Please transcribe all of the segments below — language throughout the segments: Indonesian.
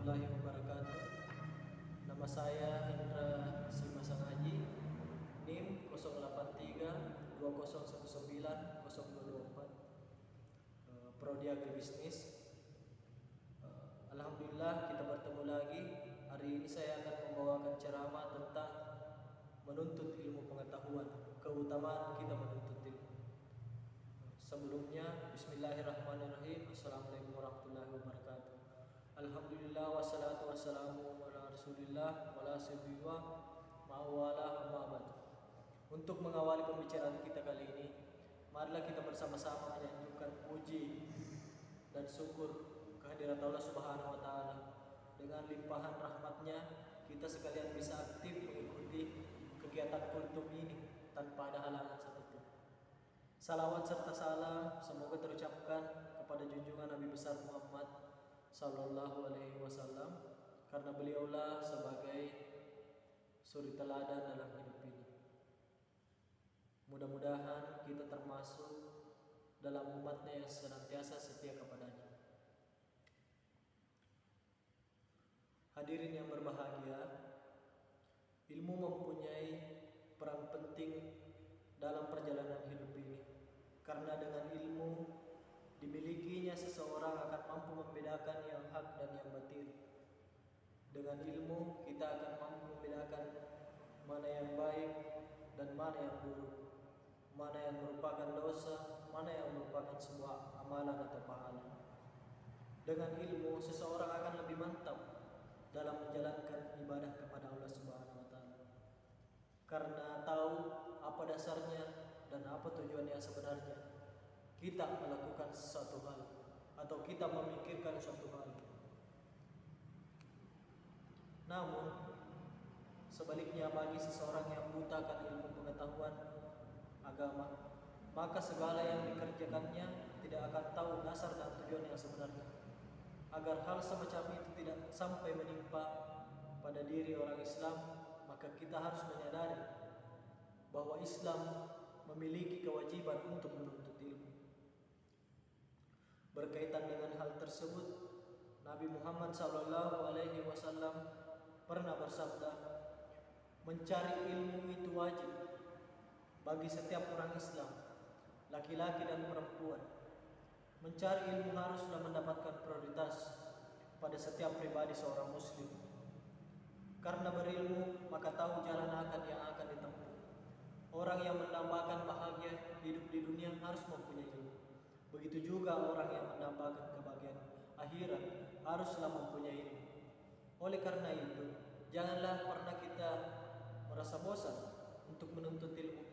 warahmatullahi wabarakatuh. Nama saya Hendra Simasan Haji, NIM 0832019024, Prodi Agribisnis. Alhamdulillah kita bertemu lagi. Hari ini saya akan membawakan ceramah tentang menuntut ilmu pengetahuan, keutamaan kita menuntut ilmu. Sebelumnya, bismillahirrahmanirrahim. Assalamualaikum warahmatullahi wabarakatuh. Alhamdulillah wassalatu wassalamu ala rasulillah wala sibbiwa ma'awala ma'abad. Untuk mengawali pembicaraan kita kali ini, marilah kita bersama-sama menyanjungkan puji dan syukur kehadirat Allah Subhanahu wa taala. Dengan limpahan rahmatnya, kita sekalian bisa aktif mengikuti kegiatan kultum ini tanpa ada halangan satupun. Salawat serta salam semoga terucapkan kepada junjungan Nabi besar Muhammad sallallahu alaihi wasallam, karena beliaulah sebagai suri teladan dalam hidup ini. Mudah-mudahan kita termasuk dalam umatnya yang senantiasa setia kepadanya. Hadirin yang berbahagia, ilmu mempunyai peran penting dalam perjalanan hidup ini, karena dengan ilmu dimilikinya seseorang akan mampu membedakan yang hak dan yang batil. Dengan ilmu kita akan mampu membedakan mana yang baik dan mana yang buruk, mana yang merupakan dosa, mana yang merupakan sebuah amalan atau pahala. Dengan ilmu seseorang akan lebih mantap dalam menjalankan ibadah kepada Allah Subhanahu wa taala, karena tahu apa dasarnya dan apa tujuan yang sebenarnya kita melakukan sesuatu hal atau kita memikirkan suatu hal. Namun sebaliknya, bagi seseorang yang buta akan ilmu pengetahuan agama, maka segala yang dikerjakannya tidak akan tahu dasar dan tujuan yang sebenarnya. Agar hal semacam itu tidak sampai menimpa pada diri orang Islam, maka kita harus menyadari bahwa Islam memiliki kewajiban untuk menuntut ilmu. Berkaitan dengan hal tersebut, Nabi Muhammad SAW pernah bersabda, mencari ilmu itu wajib bagi setiap orang Islam, laki-laki dan perempuan. Mencari ilmu haruslah mendapatkan prioritas pada setiap pribadi seorang muslim. Karena berilmu, maka tahu jalan yang akan ditempuh. Orang yang mendambakan bahagia hidup di dunia harus mempunyai ilmu. Begitu juga orang yang mendambakan kebahagiaan akhirat haruslah mempunyai ilmu. Oleh karena itu, janganlah pernah kita merasa bosan untuk menuntut ilmu.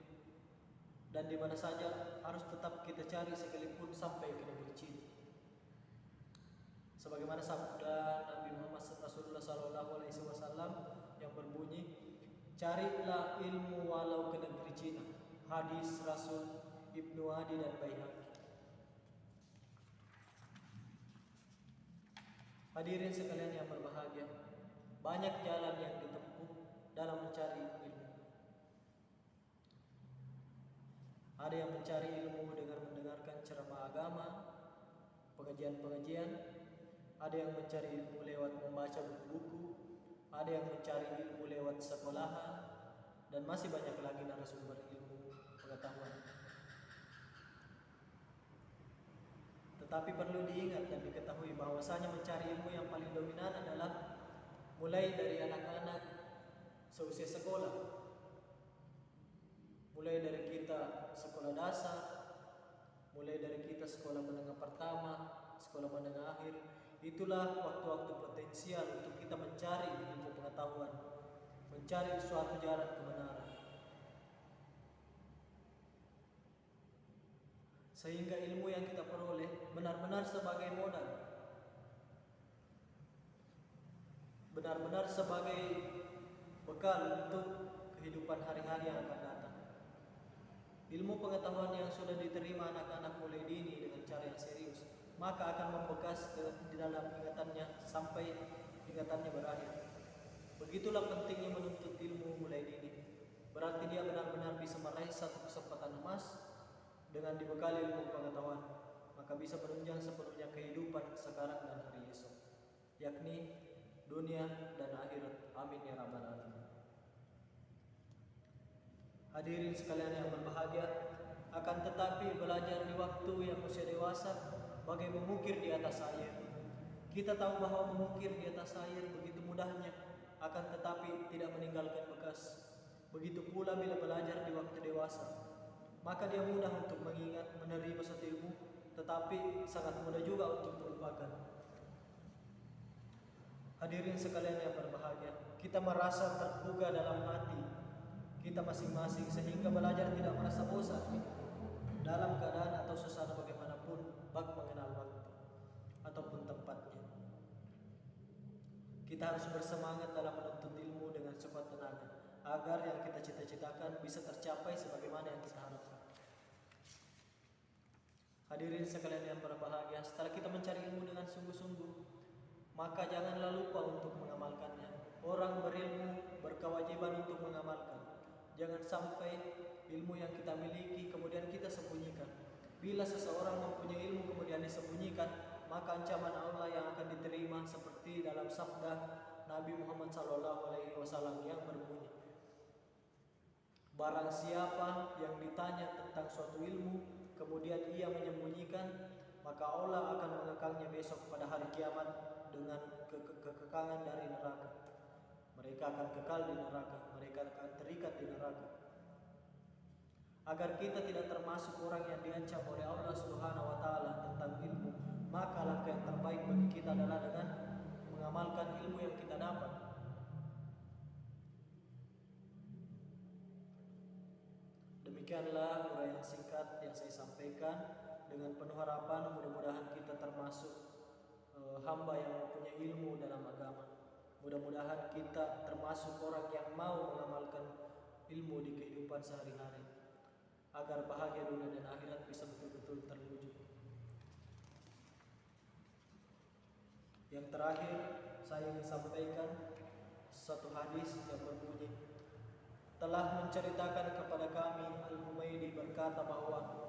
Dan di mana saja harus tetap kita cari sekalipun sampai ke negeri Cina. Sebagaimana sabda Nabi Muhammad Rasulullah SAW yang berbunyi, carilah ilmu walau ke negeri Cina. Hadis Rasul Ibnu Adi dan Baihaqi. Hadirin sekalian yang berbahagia, banyak jalan yang ditempuh dalam mencari ilmu. Ada yang mencari ilmu dengan mendengarkan ceramah agama, pengajian-pengajian. Ada yang mencari ilmu lewat membaca buku-buku. Ada yang mencari ilmu lewat sekolahan. Dan masih banyak lagi narasumber ilmu pengetahuan. Tetapi perlu diingat dan diketahui bahwasanya mencari ilmu yang paling dominan adalah mulai dari anak-anak seusia sekolah. Mulai dari kita sekolah dasar, mulai dari kita sekolah menengah pertama, sekolah menengah akhir. Itulah waktu-waktu potensial untuk kita mencari ilmu pengetahuan, mencari suatu jalan kebenaran. Sehingga ilmu yang kita peroleh benar-benar sebagai modal, benar-benar sebagai bekal untuk kehidupan hari-hari yang akan datang. Ilmu pengetahuan yang sudah diterima anak-anak mulai dini dengan cara yang serius, maka akan membekas di dalam ingatannya sampai ingatannya berakhir. Begitulah pentingnya menuntut ilmu mulai dini. Berarti dia benar-benar bisa meraih satu kesempatan emas dengan dibekali ilmu pengetahuan, maka bisa menunjang sepenuhnya kehidupan sekarang dan hari esok, yakni dunia dan akhirat. Amin ya rabbal alamin. Hadirin sekalian yang berbahagia, akan tetapi belajar di waktu yang usia dewasa bagai mengukir di atas air. Kita tahu bahwa mengukir di atas air begitu mudahnya, akan tetapi tidak meninggalkan bekas. Begitu pula bila belajar di waktu dewasa, maka dia mudah untuk mengingat, menerima suatu ilmu, tetapi sangat mudah juga untuk melupakan. Hadirin sekalian yang berbahagia, kita merasa tergugah dalam hati kita masing-masing sehingga belajar tidak merasa bosan dalam keadaan atau suasana bagaimanapun, bak mengenal waktu ataupun tempatnya. Kita harus bersemangat dalam menuntut ilmu dengan sekuat tenaga agar yang kita cita-citakan bisa tercapai sebagaimana yang kita harapkan. Hadirin sekalian yang berbahagia, setelah kita mencari ilmu dengan sungguh-sungguh, maka janganlah lupa untuk mengamalkannya. Orang berilmu berkewajiban untuk mengamalkan. Jangan sampai ilmu yang kita miliki kemudian kita sembunyikan. Bila seseorang mempunyai ilmu kemudian disembunyikan, maka ancaman Allah yang akan diterima seperti dalam sabda Nabi Muhammad SAW yang berbunyi, barang siapa yang ditanya tentang suatu ilmu kemudian ia menyembunyikan, maka Allah akan mengekangnya besok pada hari kiamat dengan kekekangan dari neraka. Mereka akan kekal di neraka, mereka akan terikat di neraka. Agar kita tidak termasuk orang yang diancam oleh Allah Subhanahu wa taala tentang ilmu, maka langkah yang terbaik bagi kita adalah dengan mengamalkan ilmu yang kita dapat. Demikianlah uraian singkat yang saya sampaikan, dengan penuh harapan mudah-mudahan kita termasuk hamba yang mempunyai ilmu dalam agama. Mudah-mudahan kita termasuk orang yang mau mengamalkan ilmu di kehidupan sehari-hari agar bahagia dunia dan akhirat bisa betul-betul terwujud. Yang terakhir saya ingin sampaikan satu hadis yang berbunyi, telah menceritakan kepada kami Al-Humaydi berkata bahwa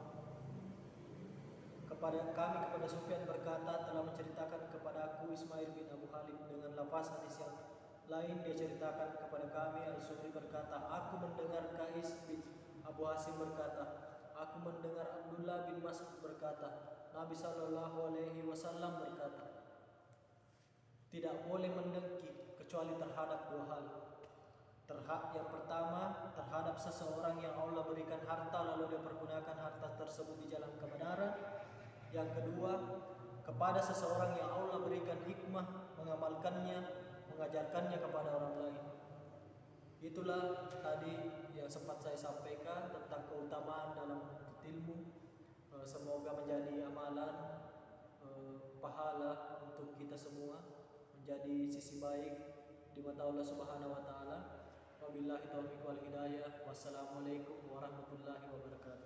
kepada Sufyan berkata, telah menceritakan kepada aku Ismail bin Abu Halid dengan lafaz hadis yang lain. Dia ceritakan kepada kami Al-Zuhri berkata, aku mendengar Qais bin Abu Hasim berkata, aku mendengar Abdullah bin Mas'ud berkata, Nabi SAW berkata, tidak boleh mendengki kecuali terhadap dua hal. Yang pertama, terhadap seseorang yang Allah berikan harta lalu dia pergunakan harta tersebut di jalan kebenaran. Yang kedua, kepada seseorang yang Allah berikan hikmah mengamalkannya, mengajarkannya kepada orang lain. Itulah tadi yang sempat saya sampaikan tentang keutamaan dalam menuntut ilmu. Semoga menjadi amalan pahala untuk kita semua, menjadi sisi baik di mata Allah Subhanahu wa taala. Wabillahi taufiq wal hidayah. Wassalamualaikum warahmatullahi wabarakatuh.